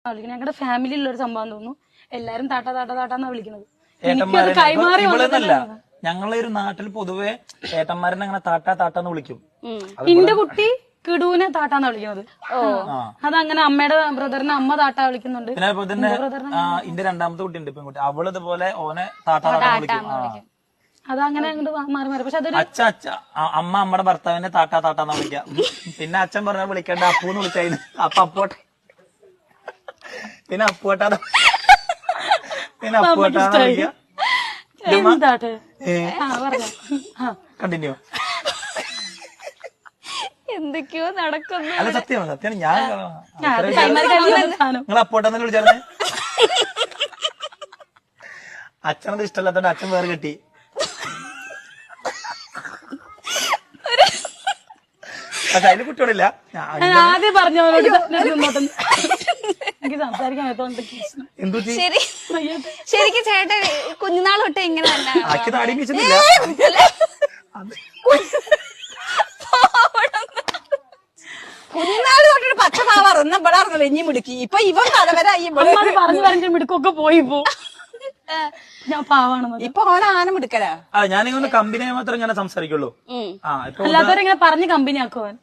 വിളിക്കുന്നത്. ഞങ്ങളുടെ ഫാമിലിയിലുള്ള ഒരു സംഭവം തോന്നുന്നു. എല്ലാരും താട്ടാ താട്ടാ താട്ടാന്നാ വിളിക്കുന്നത്. ഏട്ടന്മാരെ കൈമാറി ഇവിടെന്നല്ല, ഞങ്ങളെ ഒരു നാട്ടിൽ പൊതുവെ ഏട്ടന്മാരനെ അങ്ങനെ താട്ടാ താട്ടാന്ന് വിളിക്കും. എന്റെ കുട്ടി കിടുവിനെ താട്ടാന്നാ വിളിക്കുന്നത്. അതങ്ങനെ അമ്മയുടെ ബ്രദറിനെ അമ്മ താട്ടാ വിളിക്കുന്നുണ്ട്. പിന്നെ അതുപോലെ തന്നെ ഇന്റെ രണ്ടാമത്തെ കുട്ടി ഉണ്ട്, പെൺകുട്ടി. അവള് ഇതുപോലെ ഓനെ താട്ടാ താട്ടാ വിളിക്കും. അതങ്ങനെ അങ്ങോട്ട് മാറി മാറി. പക്ഷെ അതൊരു അച്ഛ അമ്മ അമ്മയുടെ ഭർത്താവിനെ താട്ടാ താട്ടാന്ന് വിളിക്കാം. പിന്നെ അച്ഛൻ പറഞ്ഞ വിളിക്കണ്ട, അപ്പൂന്ന് വിളിച്ചായിരുന്നു. അപ്പൊ അപ്പോട്ടെ, പിന്നെ അപ്പോട്ടാ, പിന്നെ അപ്പോട്ടാന്ന് വിളിക്കാം. എന്താട്ടെ കണ്ടിന്യൂ. എന്തൊക്കെയോ നടക്കുന്നു. അല്ല സത്യമാണ്, സത്യമാണ്. ഞാൻ സാധനം നിങ്ങൾ അപ്പോട്ടെന്നല്ലേ വിളിച്ചായിരുന്നേ? അച്ഛനത് ഇഷ്ടമല്ലാത്തോണ്ട് അച്ഛൻ വേറെ കെട്ടി. പക്ഷെ അതിന് കുട്ടിയോടില്ല. ഞാൻ ആദ്യം പറഞ്ഞവരോട് എനിക്ക് സംസാരിക്കാൻ എന്തു ശരിക്കും ചേട്ടൻ കുഞ്ഞുനാൾ തൊട്ട് ഇങ്ങനെ തന്നെ ആക്കി താടി വെച്ചിട്ടില്ല. കുഞ്ഞുനാൾ തൊട്ടൊരു പച്ചമാവാറ് ഒന്നും ഇവിടെ വെഞ്ഞി മിടുക്കി. ഇപ്പൊ ഇവൻ തലവരായി പറഞ്ഞു പറഞ്ഞ മിടുക്കൊക്കെ പോയി പോ. ഞാൻ പാവാണെന്ന്. ഇപ്പൊ ഓന ആന മിടുക്കലാ. ഞാനിങ്ങനെ കമ്പനിയെ മാത്രം ഇങ്ങനെ സംസാരിക്കുള്ളൂ. അല്ലാത്തവരെങ്ങനെ പറഞ്ഞ് കമ്പനി ആക്കുവാൻ.